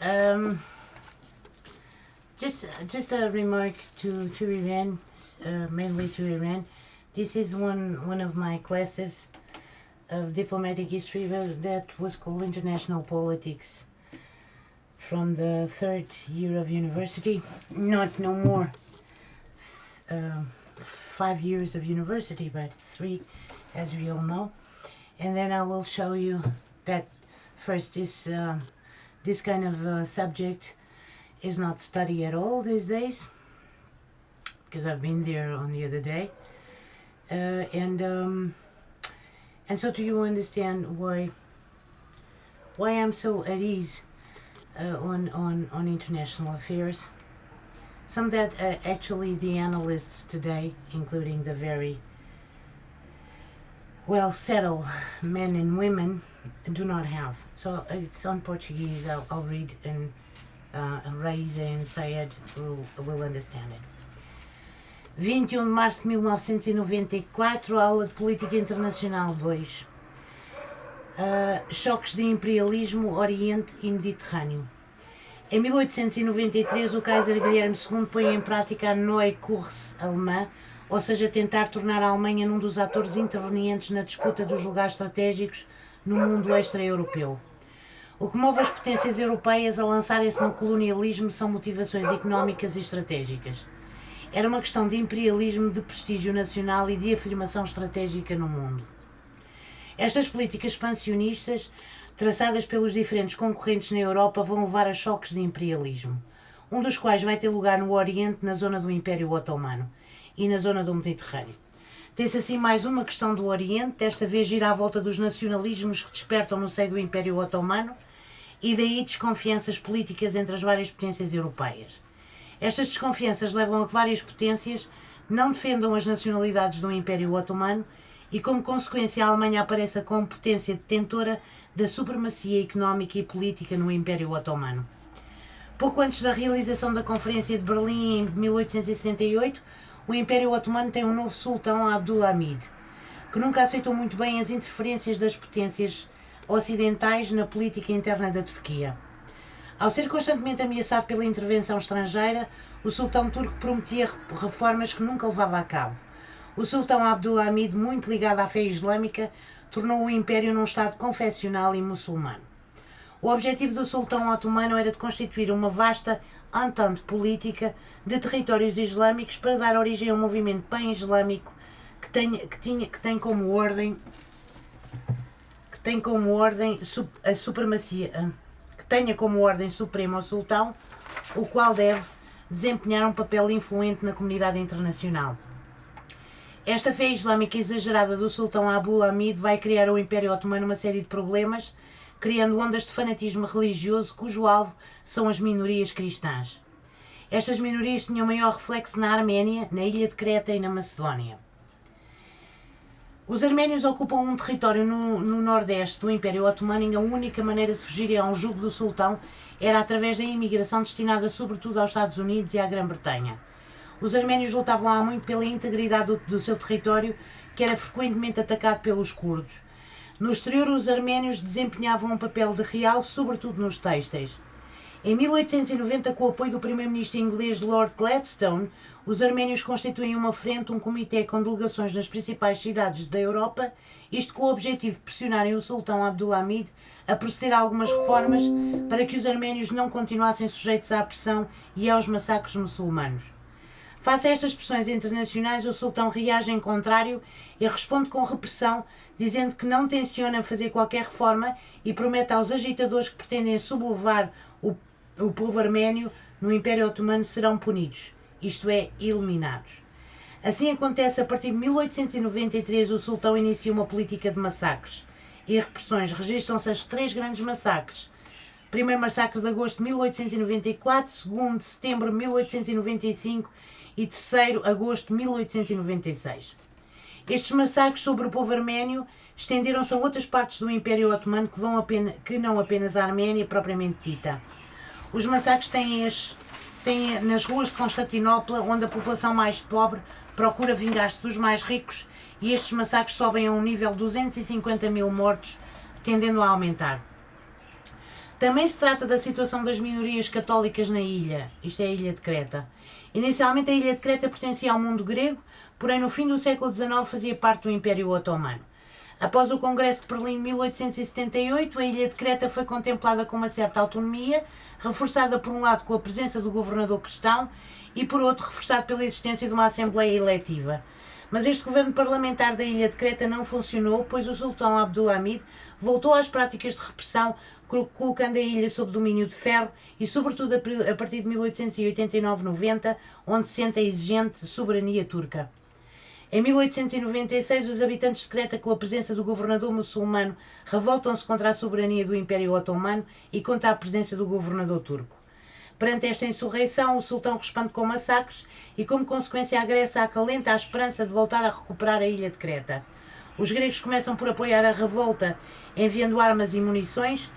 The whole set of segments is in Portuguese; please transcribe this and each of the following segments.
Um, just a remark to Iran, mainly to Iran. This is one of my classes of diplomatic history that was called International Politics from the third year of university. No more 5 years of university, but 3, as we all know. And then I will show you that first this kind of subject is not studied at all these days, because I've been there on the other day, and so do you understand why I'm so at ease on international affairs? Some that actually the analysts today, including the very well settled men and women, do not have. So it's on Portuguese. I'll read, and Raíza and Sayed will understand it. 21 de março de 1994, aula de Política Internacional 2. Choques de imperialismo, Oriente e Mediterrâneo. Em 1893, o Kaiser Guilherme II põe em prática a Neue Kurs alemã, ou seja, tentar tornar a Alemanha num dos atores intervenientes na disputa dos lugares estratégicos no mundo extra-europeu. O que move as potências europeias a lançarem-se no colonialismo são motivações económicas e estratégicas. Era uma questão de imperialismo, de prestígio nacional e de afirmação estratégica no mundo. Estas políticas expansionistas, traçadas pelos diferentes concorrentes na Europa, vão levar a choques de imperialismo, um dos quais vai ter lugar no Oriente, na zona do Império Otomano, e na zona do Mediterrâneo. Tem-se assim mais uma questão do Oriente, desta vez gira à volta dos nacionalismos que despertam no seio do Império Otomano, e daí desconfianças políticas entre as várias potências europeias. Estas desconfianças levam a que várias potências não defendam as nacionalidades do Império Otomano e, como consequência, a Alemanha apareça como potência detentora da supremacia económica e política no Império Otomano. Pouco antes da realização da Conferência de Berlim em 1878, o Império Otomano tem um novo sultão, Abdulhamid, que nunca aceitou muito bem as interferências das potências ocidentais na política interna da Turquia. Ao ser constantemente ameaçado pela intervenção estrangeira, o sultão turco prometia reformas que nunca levava a cabo. O sultão Abdulhamid, muito ligado à fé islâmica, tornou o império num estado confessional e muçulmano. O objetivo do sultão otomano era de constituir uma vasta entente política de territórios islâmicos para dar origem a um movimento pan-islâmico que tem como ordem a supremacia, que tenha como ordem suprema o sultão, o qual deve desempenhar um papel influente na comunidade internacional. Esta fé islâmica exagerada do sultão Abdulhamid vai criar ao Império Otomano uma série de problemas, criando ondas de fanatismo religioso cujo alvo são as minorias cristãs. Estas minorias tinham maior reflexo na Arménia, na ilha de Creta e na Macedónia. Os arménios ocupam um território no nordeste do Império Otomano e a única maneira de fugirem ao jugo do sultão era através da imigração destinada sobretudo aos Estados Unidos e à Grã-Bretanha. Os arménios lutavam há muito pela integridade do seu território, que era frequentemente atacado pelos curdos. No exterior, os arménios desempenhavam um papel de real, sobretudo nos têxteis. Em 1890, com o apoio do primeiro-ministro inglês Lord Gladstone, os arménios constituem uma frente, um comitê com delegações nas principais cidades da Europa, isto com o objetivo de pressionarem o sultão Abdulhamid a proceder a algumas reformas para que os arménios não continuassem sujeitos à pressão e aos massacres muçulmanos. Face a estas pressões internacionais, o sultão reage em contrário e responde com repressão, dizendo que não tenciona fazer qualquer reforma e promete aos agitadores que pretendem sublevar o povo arménio no Império Otomano serão punidos, isto é, eliminados. Assim acontece a partir de 1893, o sultão inicia uma política de massacres e repressões. Registram-se as 3 grandes massacres. Primeiro massacre de agosto de 1894, segundo de setembro de 1895 e terceiro agosto de 1896. Estes massacres sobre o povo arménio estenderam-se a outras partes do Império Otomano que não apenas a Arménia propriamente dita. Os massacres têm nas ruas de Constantinopla, onde a população mais pobre procura vingar-se dos mais ricos, e estes massacres sobem a um nível de 250 mil mortos, tendendo a aumentar. Também se trata da situação das minorias católicas na ilha, isto é a ilha de Creta. Inicialmente a ilha de Creta pertencia ao mundo grego, porém no fim do século XIX fazia parte do Império Otomano. Após o Congresso de Berlim de 1878, a ilha de Creta foi contemplada com uma certa autonomia, reforçada por um lado com a presença do governador cristão e por outro reforçado pela existência de uma Assembleia Eletiva. Mas este governo parlamentar da ilha de Creta não funcionou, pois o sultão Abdulhamid voltou às práticas de repressão, colocando a ilha sob domínio de ferro e sobretudo a partir de 1889-90, onde sente a exigente soberania turca. Em 1896, os habitantes de Creta, com a presença do governador muçulmano, revoltam-se contra a soberania do Império Otomano e contra a presença do governador turco. Perante esta insurreição, o sultão responde com massacres e, como consequência, a Grécia acalenta a esperança de voltar a recuperar a ilha de Creta. Os gregos começam por apoiar a revolta, enviando armas e munições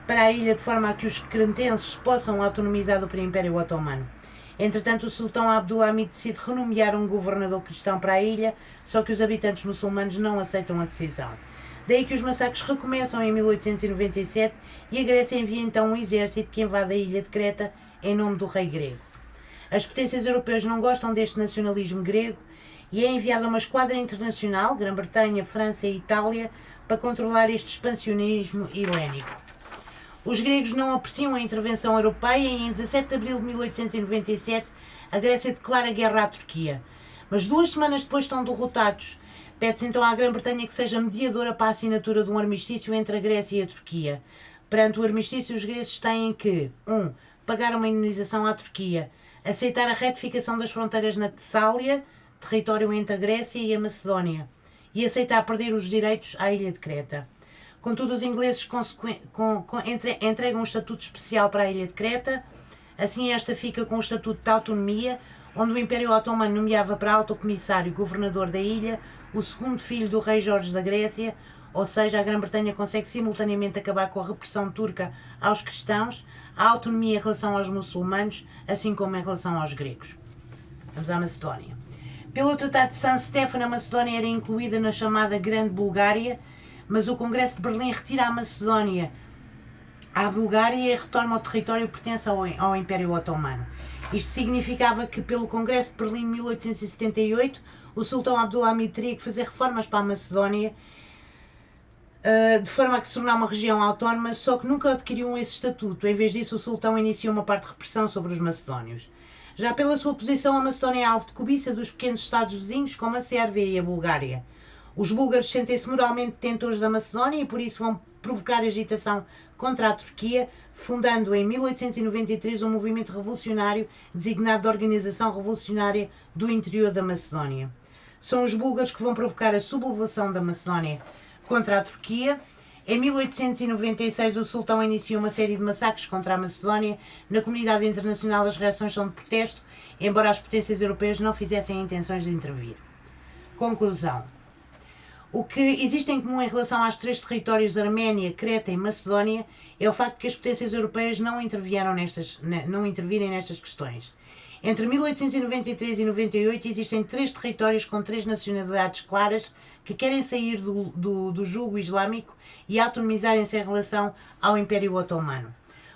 para a ilha de forma a que os cretenses possam autonomizar do Império Otomano. Entretanto, o sultão Abdulhamid decide renomear um governador cristão para a ilha, só que os habitantes muçulmanos não aceitam a decisão. Daí que os massacres recomeçam em 1897 e a Grécia envia então um exército que invade a ilha de Creta em nome do rei grego. As potências europeias não gostam deste nacionalismo grego e é enviada uma esquadra internacional, Grã-Bretanha, França e Itália, para controlar este expansionismo helénico. Os gregos não apreciam a intervenção europeia e em 17 de abril de 1897 a Grécia declara guerra à Turquia. Mas 2 semanas depois estão derrotados. Pede-se então à Grã-Bretanha que seja mediadora para a assinatura de um armistício entre a Grécia e a Turquia. Perante o armistício, os gregos têm que 1. Pagar uma indemnização à Turquia, aceitar a retificação das fronteiras na Tessália, território entre a Grécia e a Macedónia, e aceitar perder os direitos à ilha de Creta. Contudo, os ingleses entregam um estatuto especial para a ilha de Creta, assim esta fica com um estatuto de autonomia, onde o Império Otomano nomeava para alto comissário governador da ilha o segundo filho do rei Jorge da Grécia, ou seja, a Grã-Bretanha consegue simultaneamente acabar com a repressão turca aos cristãos, a autonomia em relação aos muçulmanos, assim como em relação aos gregos. Vamos à Macedónia. Pelo Tratado de San Stefano, a Macedónia era incluída na chamada Grande Bulgária, mas o Congresso de Berlim retira a Macedónia à Bulgária e retorna ao território que pertence ao Império Otomano. Isto significava que, pelo Congresso de Berlim de 1878, o sultão Abdulhamid teria que fazer reformas para a Macedónia, de forma a que se tornar uma região autónoma, só que nunca adquiriu esse estatuto. Em vez disso, o sultão iniciou uma parte de repressão sobre os macedónios. Já pela sua posição, a Macedónia é alvo de cobiça dos pequenos estados vizinhos, como a Sérvia e a Bulgária. Os búlgaros sentem-se moralmente detentores da Macedónia e por isso vão provocar agitação contra a Turquia, fundando em 1893 um movimento revolucionário designado de Organização Revolucionária do Interior da Macedónia. São os búlgaros que vão provocar a sublevação da Macedónia contra a Turquia. Em 1896 o sultão inicia uma série de massacres contra a Macedónia. Na comunidade internacional as reações são de protesto, embora as potências europeias não fizessem intenções de intervir. Conclusão. O que existe em comum em relação aos 3 territórios, Arménia, Creta e Macedónia, é o facto de que as potências europeias não intervirem nestas questões. Entre 1893 e 98 existem 3 territórios com 3 nacionalidades claras que querem sair do jugo islâmico e autonomizarem-se em relação ao Império Otomano.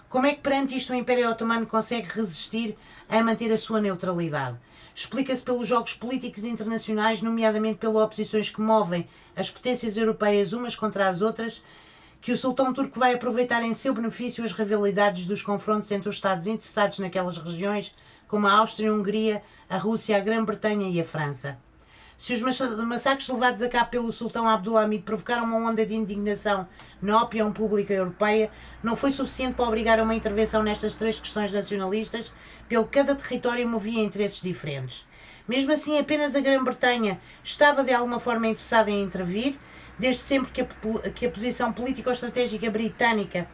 Como é que perante isto o Império Otomano consegue resistir a manter a sua neutralidade? Explica-se pelos jogos políticos internacionais, nomeadamente pelas oposições que movem as potências europeias umas contra as outras, que o sultão turco vai aproveitar em seu benefício as rivalidades dos confrontos entre os Estados interessados naquelas regiões, como a Áustria, a Hungria, a Rússia, a Grã-Bretanha e a França. Se os massacres levados a cabo pelo sultão Abdulhamid provocaram uma onda de indignação na opinião pública europeia, não foi suficiente para obrigar a uma intervenção nestas 3 questões nacionalistas, pelo que cada território movia interesses diferentes. Mesmo assim, apenas a Grã-Bretanha estava de alguma forma interessada em intervir, desde sempre que a posição político-estratégica britânica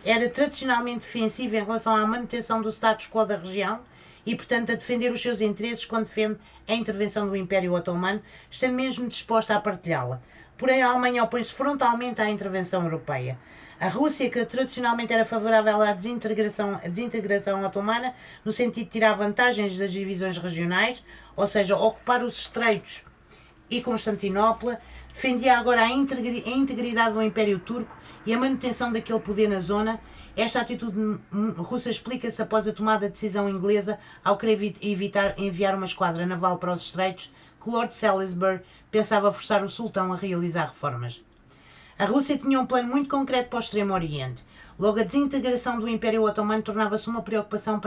era tradicionalmente defensiva em relação à manutenção do status quo da região, e, portanto, a defender os seus interesses quando defende a intervenção do Império Otomano, estando mesmo disposta a partilhá-la. Porém, a Alemanha opõe-se frontalmente à intervenção europeia. A Rússia, que tradicionalmente era favorável à desintegração otomana, no sentido de tirar vantagens das divisões regionais, ou seja, ocupar os estreitos e Constantinopla, defendia agora a integridade do Império Turco e a manutenção daquele poder na zona, Esta atitude russa explica-se após a tomada de decisão inglesa ao querer evitar enviar uma esquadra naval para os estreitos que Lord Salisbury pensava forçar o sultão a realizar reformas. A Rússia tinha um plano muito concreto para o Extremo Oriente. Logo, a desintegração do Império Otomano tornava-se uma preocupação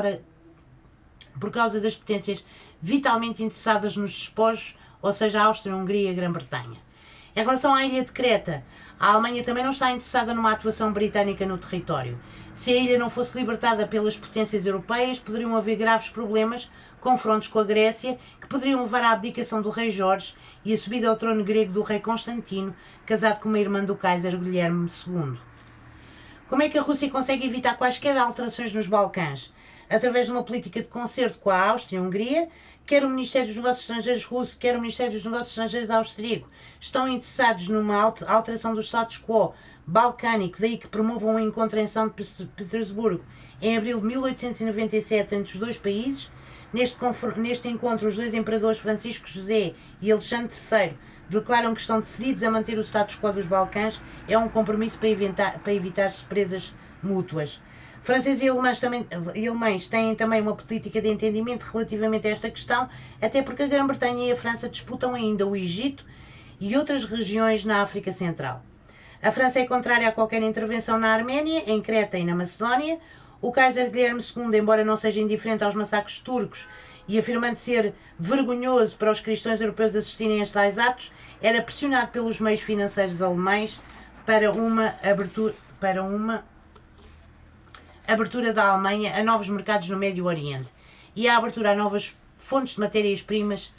por causa das potências vitalmente interessadas nos despojos, ou seja, a Áustria, a Hungria e a Grã-Bretanha. Em relação à ilha de Creta, a Alemanha também não está interessada numa atuação britânica no território. Se a ilha não fosse libertada pelas potências europeias, poderiam haver graves problemas, confrontos com a Grécia, que poderiam levar à abdicação do rei Jorge e a subida ao trono grego do rei Constantino, casado com uma irmã do Kaiser Guilherme II. Como é que a Rússia consegue evitar quaisquer alterações nos Balcãs? Através de uma política de concerto com a Áustria e a Hungria, quer o Ministério dos Negócios Estrangeiros russo, quer o Ministério dos Negócios Estrangeiros austríaco, estão interessados numa alteração do status quo balcânico, daí que promovam um encontro em São Petersburgo em abril de 1897 entre os dois países. Neste encontro, os dois imperadores Francisco José e Alexandre III declaram que estão decididos a manter o status quo dos Balcãs. É um compromisso para evitar surpresas mútuas. Franceses e alemães têm também uma política de entendimento relativamente a esta questão, até porque a Grã-Bretanha e a França disputam ainda o Egito e outras regiões na África Central. A França é contrária a qualquer intervenção na Arménia, em Creta e na Macedónia. O Kaiser Guilherme II, embora não seja indiferente aos massacres turcos e afirmando ser vergonhoso para os cristãos europeus assistirem a tais atos, era pressionado pelos meios financeiros alemães para uma abertura da Alemanha a novos mercados no Médio Oriente e a abertura a novas fontes de matérias-primas.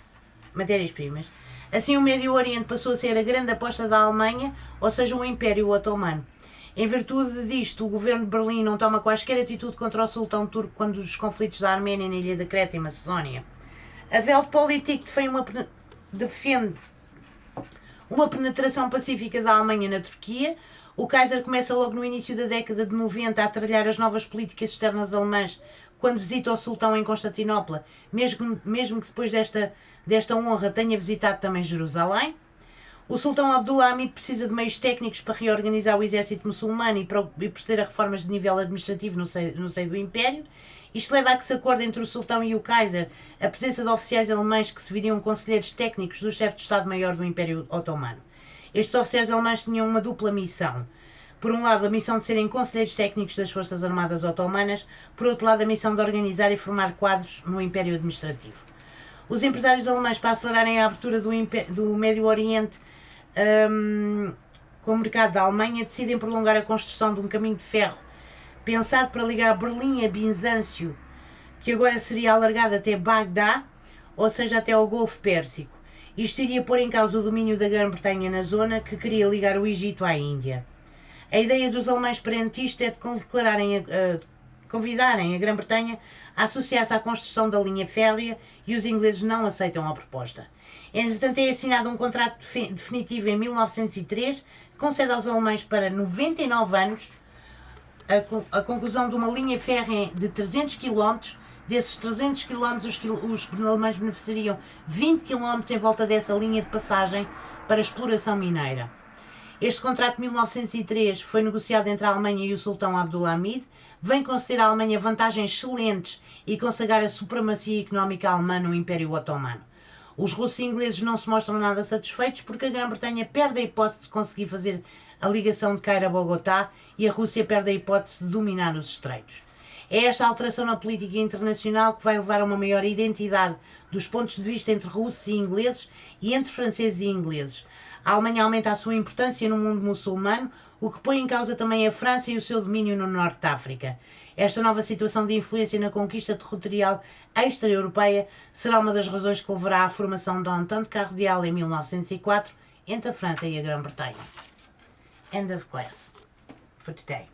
Assim, o Médio Oriente passou a ser a grande aposta da Alemanha, ou seja, o Império Otomano. Em virtude disto, o governo de Berlim não toma quaisquer atitude contra o sultão turco quando os conflitos da Arménia na ilha da Creta e Macedónia. A Weltpolitik defende uma penetração pacífica da Alemanha na Turquia. O Kaiser começa logo no início da década de 90 a trilhar as novas políticas externas alemãs quando visita o sultão em Constantinopla, mesmo que depois desta honra tenha visitado também Jerusalém. O sultão Abdullah Hamid precisa de meios técnicos para reorganizar o exército muçulmano e proceder a reformas de nível administrativo no seio do Império. Isto leva a que se acorde entre o sultão e o Kaiser a presença de oficiais alemães que se viriam conselheiros técnicos do chefe de Estado-Maior do Império Otomano. Estes oficiais alemães tinham uma dupla missão. Por um lado, a missão de serem conselheiros técnicos das Forças Armadas Otomanas, por outro lado, a missão de organizar e formar quadros no Império Administrativo. Os empresários alemães, para acelerarem a abertura do Médio Oriente com o mercado da Alemanha, decidem prolongar a construção de um caminho de ferro pensado para ligar Berlim a Bizâncio, que agora seria alargado até Bagdá, ou seja, até ao Golfo Pérsico. Isto iria pôr em causa o domínio da Grã-Bretanha na zona, que queria ligar o Egito à Índia. A ideia dos alemães perante isto é de convidarem a Grã-Bretanha a associar-se à construção da linha férrea e os ingleses não aceitam a proposta. Entretanto, é assinado um contrato definitivo em 1903 que concede aos alemães para 99 anos a conclusão de uma linha férrea de 300 km. Desses 300 km, os alemães beneficiariam 20 km em volta dessa linha de passagem para exploração mineira. Este contrato de 1903 foi negociado entre a Alemanha e o sultão Abdullah Hamid, vem conceder à Alemanha vantagens excelentes e consagrar a supremacia económica alemã no Império Otomano. Os russos e ingleses não se mostram nada satisfeitos porque a Grã-Bretanha perde a hipótese de conseguir fazer a ligação de Cairo a Bogotá e a Rússia perde a hipótese de dominar os estreitos. É esta alteração na política internacional que vai levar a uma maior identidade dos pontos de vista entre russos e ingleses e entre franceses e ingleses. A Alemanha aumenta a sua importância no mundo muçulmano, o que põe em causa também a França e o seu domínio no norte da África. Esta nova situação de influência na conquista territorial extra-europeia será uma das razões que levará à formação da Entente Carrozial em 1904 entre a França e a Grã-Bretanha. End of class for today.